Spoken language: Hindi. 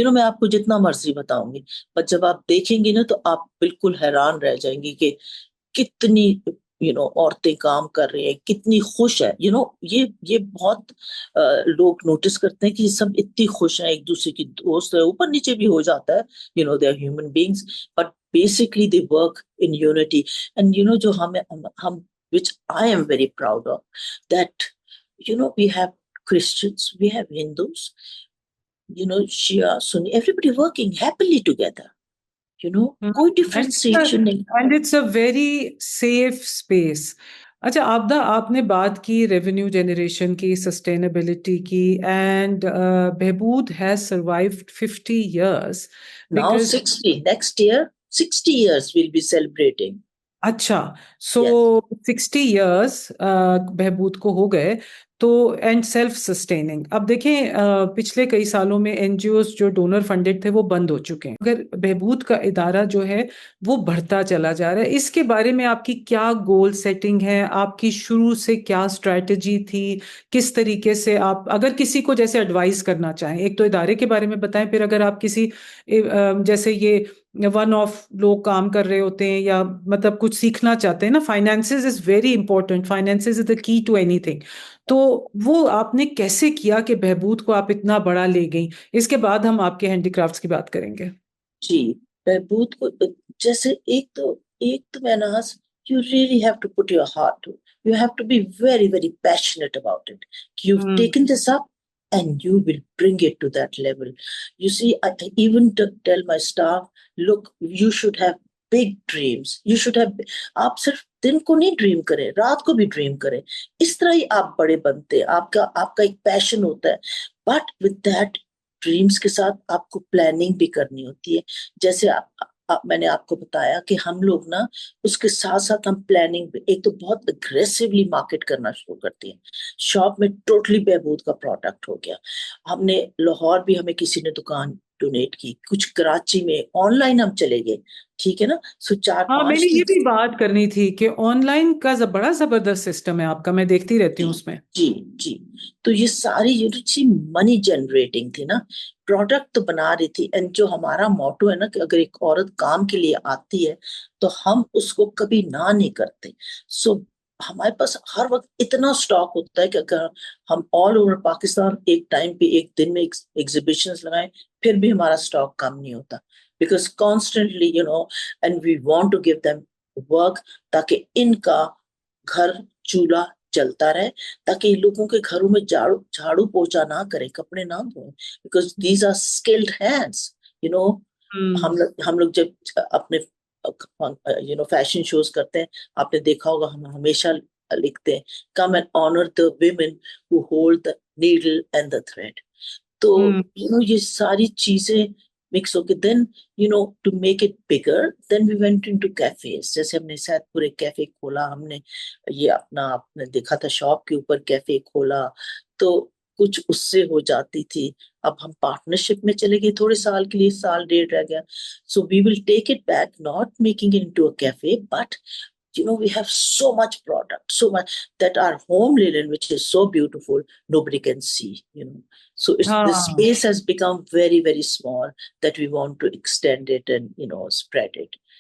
मैं आपको जितना मर्जी बताऊंगी, पर जब आप देखेंगे ना तो आप बिल्कुल हैरान रह जाएंगी कि कितनी औरतें काम कर रही हैं, कितनी खुश है। ये बहुत लोग नोटिस करते हैं कि सब इतनी खुश हैं, एक दूसरे की दोस्त है, ऊपर नीचे भी हो जाता है, they are human beings, but basically they work in unity. And जो हम which I am very proud of, that we have Christians, we have Hindus, Shia, Sunni, everybody working happily together, कोई डिफरेंशिएशन नहीं। And it's a very safe space. अच्छा आपदा, आपने बात की रेवेन्यू जनरेशन की, सस्टेनेबिलिटी की, and Behbud has survived 50 years Now because 60, next year 60 years we'll be celebrating. अच्छा, सो Yes. 60 years बहबूद को हो गए। तो एंड सेल्फ सस्टेनिंग, अब देखें पिछले कई सालों में एनजीओ जो डोनर फंडेड थे वो बंद हो चुके हैं, अगर बहबूद का इदारा जो है वो बढ़ता चला जा रहा है, इसके बारे में आपकी क्या गोल सेटिंग है? आपकी शुरू से क्या स्ट्रैटेजी थी? किस तरीके से आप अगर किसी को जैसे एडवाइस करना चाहें, एक तो इदारे के बारे में बताएं, फिर अगर आप किसी जैसे ये वन ऑफ लोग काम कर रहे होते हैं या मतलब कुछ सीखना चाहते हैं ना, finances is very important, finances is the key to anything. तो वो आपने कैसे किया कि बहबूद को आप इतना बड़ा ले गई? इसके बाद हम आपके हैंडीक्राफ्ट्स की बात करेंगे। जी, बहबूद को जैसे एक तो मैनाज, you really have to put your heart to, you have to be very very passionate about it, कि you've hmm. taken this up and you will bring it to that level. You see, I even tell my staff, look, you should have big dreams, you should have, आप सिर्फ दिन को नहीं ड्रीम करें, रात को भी ड्रीम करें। इस तरह ही आप बड़े बनते हैं, आपका आपका एक पैशन होता है, बट विद दैट ड्रीम्स के साथ आपको प्लानिंग भी करनी होती है। जैसे मैंने आपको बताया कि हम लोग ना उसके साथ साथ हम प्लानिंग भी, एक तो बहुत अग्रेसिवली मार्केट करना शुरू करती हैं। शॉप में टोटली बहबूद का प्रोडक्ट हो गया। हमने लाहौर भी, हमें किसी ने दुकान डोनेट की, कुछ कराची में ऑनलाइन हम चले गए, ठीक है ना। सो चार हाँ, पांच मैंने ये दिन भी बात करनी थी कि ऑनलाइन का बड़ा जबरदस्त सिस्टम है आपका, मैं देखती रहती जी हूँ उसमें। जी जी। तो ये सारी यूनिट मनी जनरेटिंग थी ना, प्रोडक्ट तो बना रही थी। एंड जो हमारा मोटो है ना कि अगर एक औरत काम के लिए आती है तो हम उसको कभी ना नहीं करते। सो हमारे पास हर वक्त इतना स्टॉक होता है कि अगर हम ऑल ओवर पाकिस्तान एक टाइम पे एक दिन में एग्जीबिशंस लगाएं, फिर भी हमारा स्टॉक कम नहीं होता, because constantly and we want to give them work, ताकि इनका घर चूल्हा चलता रहे, ताकि लोगों के घरों में झाड़ू झाड़ू पोछा ना करे, कपड़े ना धोए, because these are skilled hands. You know hmm. हम लोग जब अपने फैशन शोज करते हैं, आपने देखा होगा हम हमेशा लिखते हैं, come and honour the women who hold the needle and the thread. तो हम्म। ये सारी चीजें मिक्स होके, then to make it bigger, then we went into cafes. जैसे हमने सैदपुर एक कैफे खोला, हमने ये अपना, आपने देखा था शॉप के ऊपर कैफे खोला, तो कुछ उससे हो जाती थी। अब हम पार्टनरशिप में चले गए थोड़े साल के लिए, साल डेढ़ रह गया। So we will take it back, not making it into a cafe, but we have so much product, so much, that our home linen, which is so beautiful, nobody can see. So the हाँ। space has become very very small, that we want to extend it and spread it.